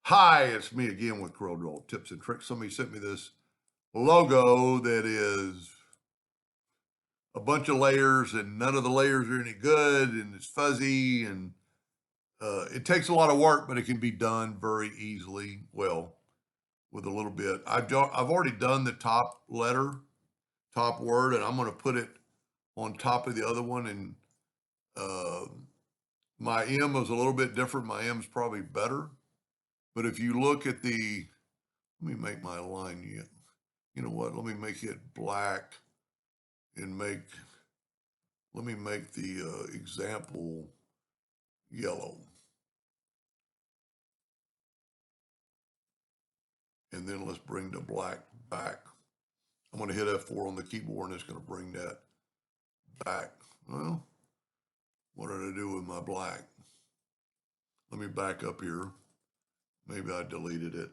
Hi, it's me again with Corel Tips and Tricks. Somebody sent me this logo that is a bunch of layers and none of the layers are any good and it's fuzzy and it takes a lot of work, but it can be done very easily. Well, with a little bit. I've already done the top letter, top word, and I'm going to put it on top of the other one. And uh, my M is a little bit different. My M is probably better. But if you look at let me make my line yet. You know what? Let me make it black and let me make the example yellow. And then let's bring the black back. I'm going to hit F4 on the keyboard and it's going to bring that back. Well, what did I do with my black? Let me back up here. Maybe I deleted it.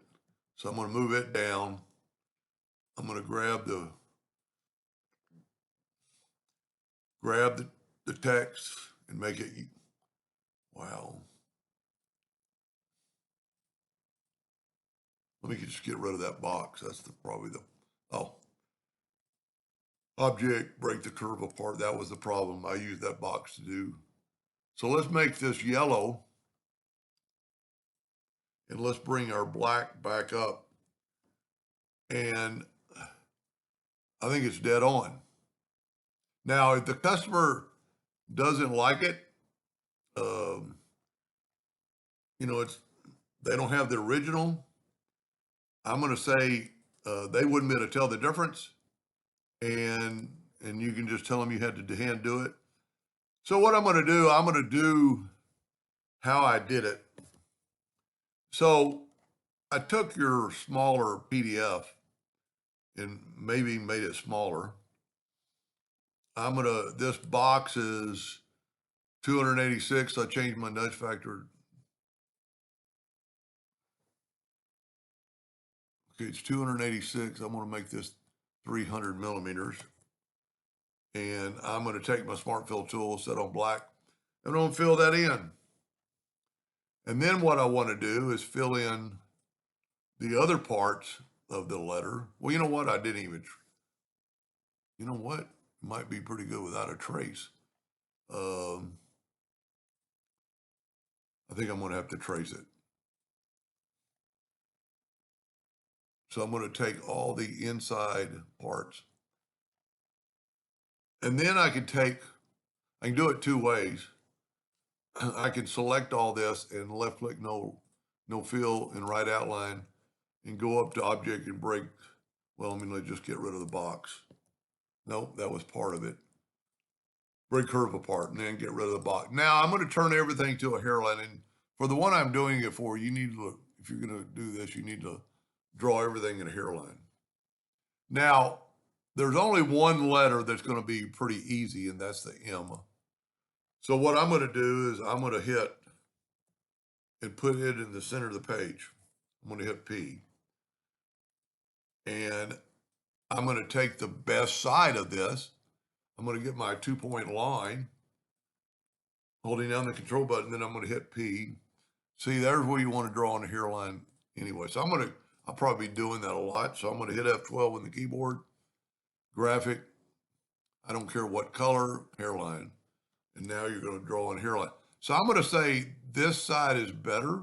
So I'm going to move it down. I'm going to grab the text and make it, wow. Let me just get rid of that box. That's probably oh, object, break the curve apart. That was the problem. I used that box to do. So let's make this yellow and let's bring our black back up. And I think it's dead on. Now, if the customer doesn't like it, um, they don't have the original, I'm going to say they wouldn't be able to tell the difference. And you can just tell them you had to hand do it. So what I'm going to do how I did it. So I took your smaller PDF and maybe made it smaller. This box is 286. I changed my nudge factor. Okay, it's 286. I'm going to make this 300 millimeters. And I'm going to take my smart fill tool, set on black, and I'm going to fill that in. And then what I want to do is fill in the other parts of the letter. Well, you know what? You know what? Might be pretty good without a trace. Um, I think I'm going to have to trace it. So I'm going to take all the inside parts. And then I can do it two ways. I can select all this and left click no fill and right outline and go up to object and break. Well, let's just get rid of the box. Nope, that was part of it. Break curve apart and then get rid of the box. Now I'm going to turn everything to a hairline. And for the one I'm doing it for, you need to, if you're going to do this, you need to draw everything in a hairline. Now, there's only one letter that's going to be pretty easy, and that's the M. So what I'm going to do is I'm going to hit and put it in the center of the page. I'm going to hit P. And I'm going to take the best side of this. I'm going to get my 2-point line, holding down the control button, then I'm going to hit P. See, there's where you want to draw on the hairline anyway. So I'll probably be doing that a lot. So I'm going to hit F12 on the keyboard, graphic. I don't care what color, hairline. And now you're going to draw on hairline. So I'm going to say this side is better.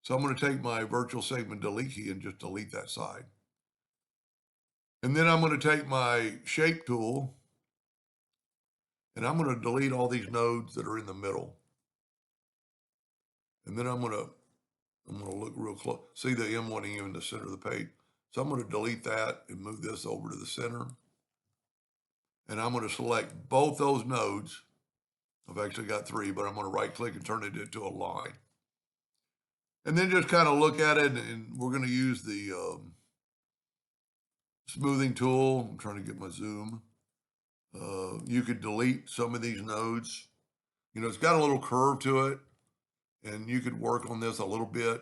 So I'm going to take my virtual segment delete key and just delete that side. And then I'm going to take my shape tool and I'm going to delete all these nodes that are in the middle. And then I'm going to look real close. See the M1 in the center of the page. So I'm going to delete that and move this over to the center. And I'm going to select both those nodes. I've actually got three, but I'm going to right click and turn it into a line. And then just kind of look at it, and we're going to use the smoothing tool. I'm trying to get my zoom. You could delete some of these nodes. It's got a little curve to it, and you could work on this a little bit.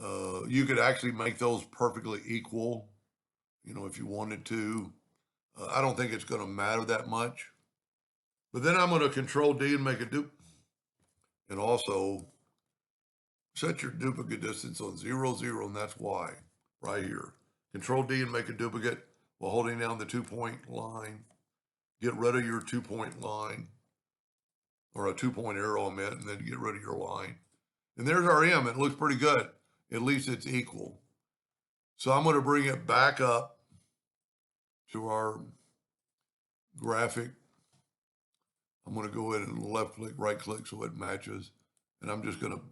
You could actually make those perfectly equal, if you wanted to. I don't think it's going to matter that much. But then I'm going to Control D and make a dupe. And also, Set your duplicate distance on 0, 0, and that's Y, right here. Control D and make a duplicate while holding down the 2-point line. Get rid of your 2-point line, or a 2-point arrow I meant, and then get rid of your line. And there's our M. It looks pretty good. At least it's equal. So I'm going to bring it back up to our graphic. I'm going to go ahead and left click, right click so it matches. And I'm just going to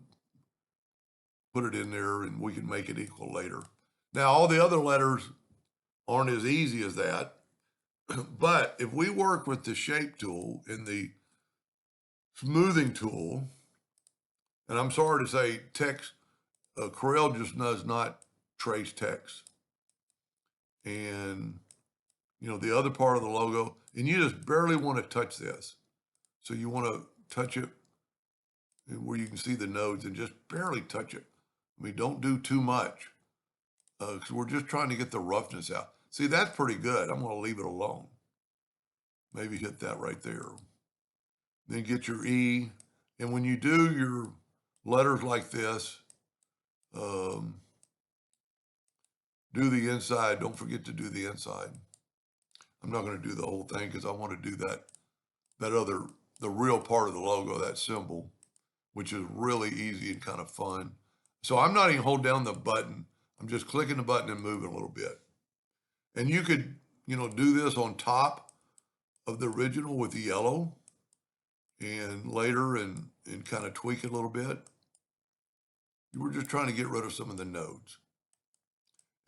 put it in there and we can make it equal later. Now, all the other letters aren't as easy as that. But if we work with the shape tool and the smoothing tool, and I'm sorry to say text, Corel just does not trace text. And, you know, the other part of the logo, and you just barely want to touch this. So you want to touch it where you can see the nodes and just barely touch it. I mean, don't do too much because we're just trying to get the roughness out. See, that's pretty good. I'm going to leave it alone. Maybe hit that right there. Then get your E. And when you do your letters like this, do the inside. Don't forget to do the inside. I'm not going to do the whole thing because I want to do the real part of the logo, that symbol, which is really easy and kind of fun. So I'm not even holding down the button. I'm just clicking the button and moving a little bit. And you could, you know, do this on top of the original with the yellow and later and kind of tweak it a little bit. You were just trying to get rid of some of the nodes.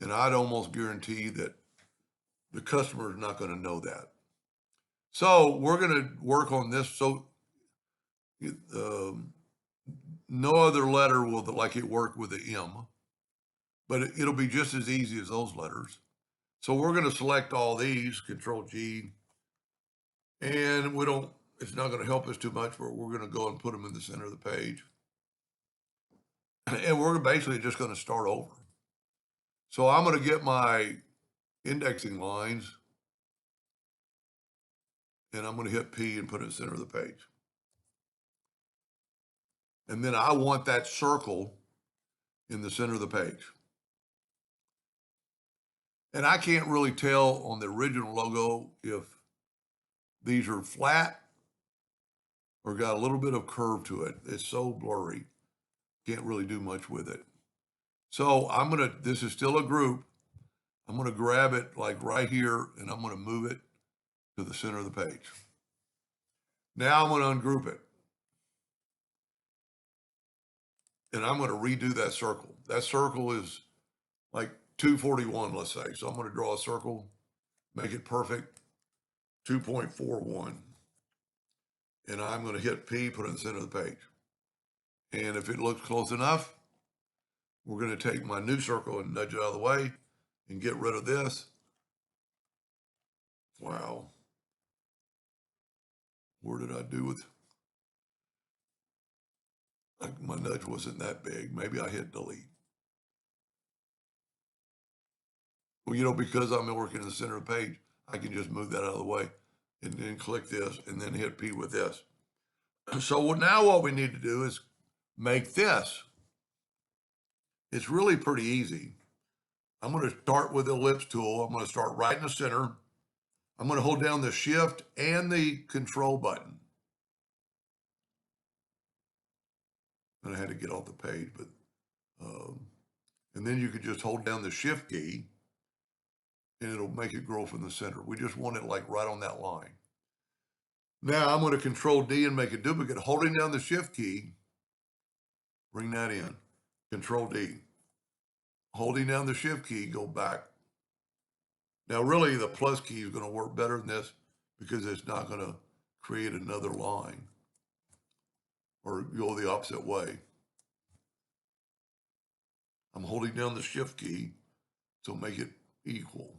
And I'd almost guarantee that the customer is not going to know that. So we're going to work on this. So no other letter will like it work with the M, but it'll be just as easy as those letters. So we're going to select all these, Control G, and it's not going to help us too much, but we're going to go and put them in the center of the page. And we're basically just going to start over. So I'm going to get my indexing lines, and I'm going to hit P and put it in the center of the page. And then I want that circle in the center of the page. And I can't really tell on the original logo if these are flat or got a little bit of curve to it. It's so blurry. Can't really do much with it. So this is still a group. I'm going to grab it like right here and I'm going to move it to the center of the page. Now I'm going to ungroup it. And I'm going to redo that circle. That circle is like 241, let's say. So I'm going to draw a circle, make it perfect, 2.41. And I'm going to hit P, put it in the center of the page. And if it looks close enough, we're going to take my new circle and nudge it out of the way and get rid of this. Wow. Where did I do with? Like my nudge wasn't that big. Maybe I hit delete. Well, you know, because I'm working in the center of the page, I can just move that out of the way and then click this and then hit P with this. So now what we need to do is make this. It's really pretty easy. I'm going to start with the ellipse tool. I'm going to start right in the center. I'm going to hold down the shift and the control button. And I had to get off the page, but, and then you could just hold down the shift key and it'll make it grow from the center. We just want it like right on that line. Now I'm going to Control D and make a duplicate, holding down the shift key, bring that in, Control D. Holding down the shift key, go back. Now really the plus key is going to work better than this because it's not going to create another line or go the opposite way. I'm holding down the shift key, so make it equal.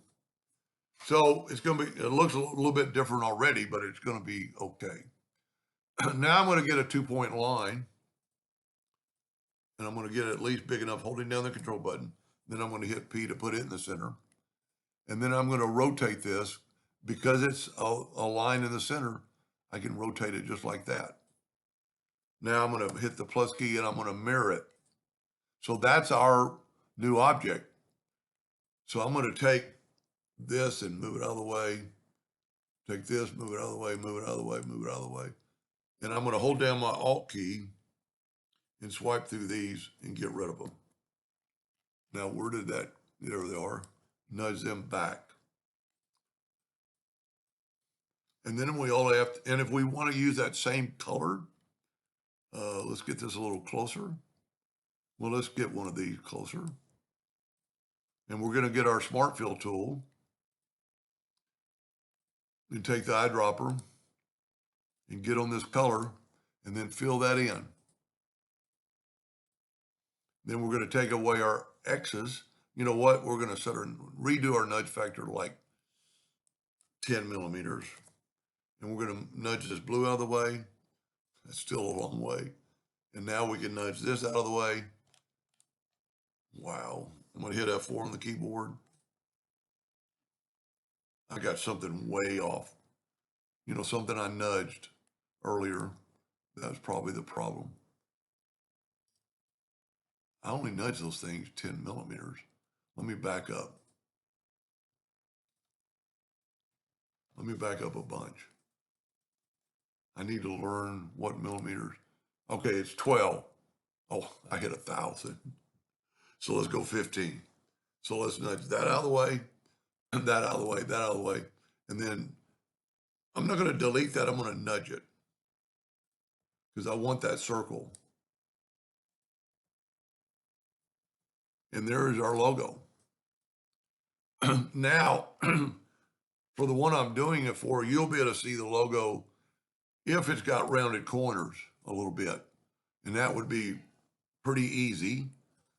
So it's going to be, it looks a little bit different already, but it's going to be okay. Now I'm going to get a 2-point line and I'm going to get it at least big enough holding down the control button. Then I'm going to hit P to put it in the center. And then I'm going to rotate this because it's a line in the center. I can rotate it just like that. Now I'm going to hit the plus key and I'm going to mirror it. So that's our new object. So I'm going to take this and move it out of the way. Take this, move it out of the way, move it out of the way, move it out of the way. And I'm going to hold down my Alt key and swipe through these and get rid of them. Now, where did that, there they are. Nudge them back. And then we all have to, and if we want to use that same color, let's get this a little closer. Well, let's get one of these closer. And we're going to get our Smart Fill tool and take the eyedropper and get on this color and then fill that in. Then we're going to take away our X's. You know what? We're going to redo our nudge factor like 10 millimeters. And we're going to nudge this blue out of the way. That's still a long way. And now we can nudge this out of the way. Wow. I'm going to hit F4 on the keyboard. I got something way off. You know, something I nudged earlier. That was probably the problem. I only nudge those things 10 millimeters. Let me back up. Let me back up a bunch. I need to learn what millimeters. Okay, it's 12. Oh, I hit 1,000. So let's go 15. So let's nudge that out of the way, and that out of the way, that out of the way. And then I'm not going to delete that. I'm going to nudge it because I want that circle. And there is our logo. Now, for the one I'm doing it for, you'll be able to see the logo if it's got rounded corners a little bit. And that would be pretty easy.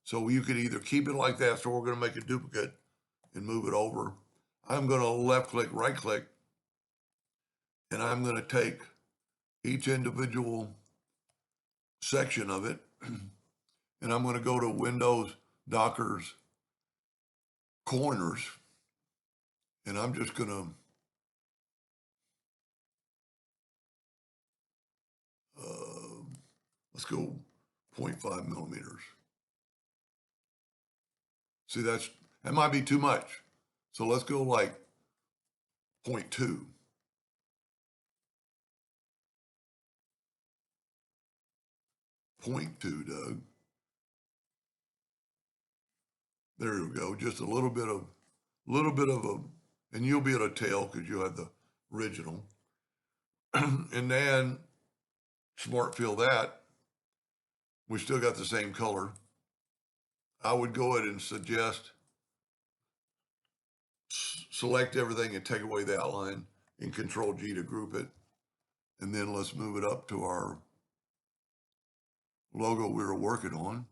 So you could either keep it like that, so we're going to make a duplicate and move it over. I'm going to left click, right click, and I'm going to take each individual section of it, and I'm going to go to Windows, Dockers, Corners, and I'm just going to let's go 0.5 millimeters. See, that might be too much. So let's go like 0.2. Doug. There you go. Just a little bit of and you'll be able to tell because you have the original. And then Smart Fill that. We still got the same color. I would go ahead and suggest select everything and take away the outline and Control G to group it. And then let's move it up to our logo we were working on.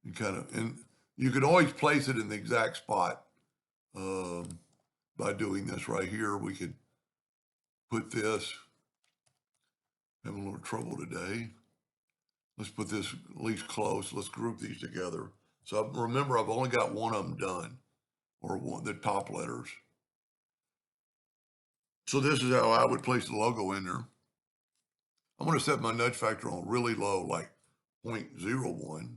And you can always place it in the exact spot by doing this right here. We could put this, having a little trouble today. Let's put this at least close. Let's group these together. So remember, I've only got one of them done, or the top letters. So this is how I would place the logo in there. I'm going to set my nudge factor on really low, like 0.01.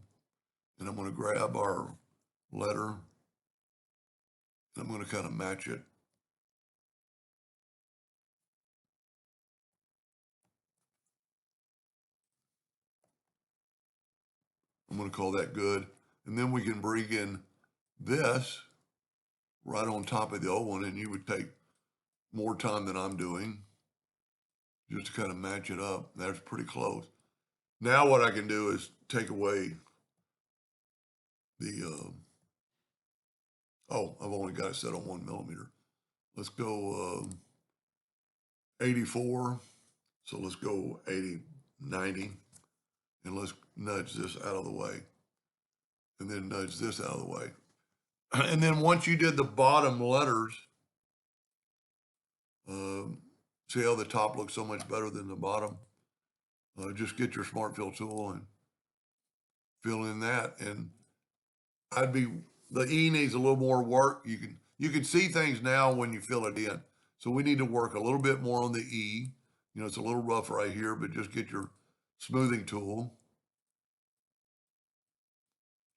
And I'm going to grab our letter, and I'm going to kind of match it. I'm going to call that good. And then we can bring in this right on top of the old one, and you would take more time than I'm doing just to kind of match it up. That's pretty close. Now what I can do is take away the, I've only got it set on 1 millimeter. Let's go 84. So let's go 80, 90, and let's nudge this out of the way. And then nudge this out of the way. And then once you did the bottom letters, see how the top looks so much better than the bottom? Just get your Smart Fill tool and fill in that. And the E needs a little more work. You can see things now when you fill it in. So we need to work a little bit more on the E. You know, it's a little rough right here, but just get your smoothing tool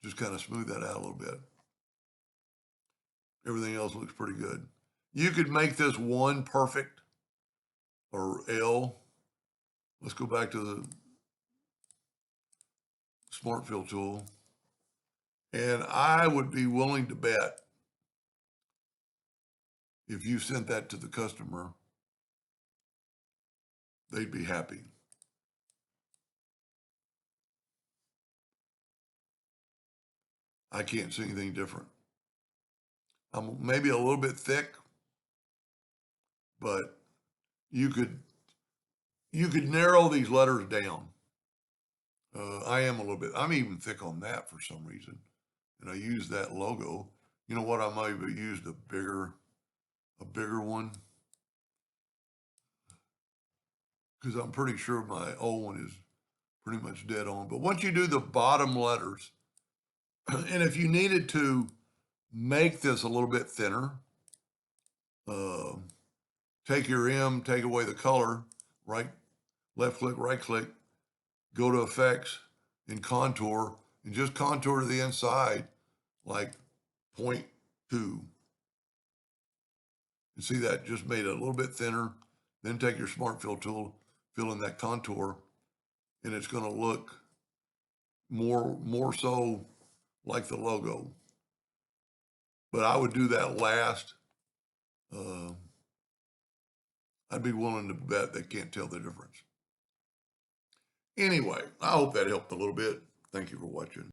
Just kind of smooth that out a little bit. Everything else looks pretty good. You could make this one perfect or L. Let's go back to the Smart Fill tool. And I would be willing to bet if you sent that to the customer, they'd be happy. I can't see anything different. I'm maybe a little bit thick, but you could narrow these letters down. I am a little bit, I'm even thick on that for some reason. And I use that logo. You know what? I might have used a bigger one, because I'm pretty sure my old one is pretty much dead on. But once you do the bottom letters, and if you needed to make this a little bit thinner, take your M, take away the color, left click, right click, go to effects and contour, and just contour to the inside like 0.2. You see that just made it a little bit thinner. Then take your Smart Fill tool, fill in that contour, and it's going to look more so like the logo. But I would do that last. I'd be willing to bet they can't tell the difference. Anyway, I hope that helped a little bit. Thank you for watching.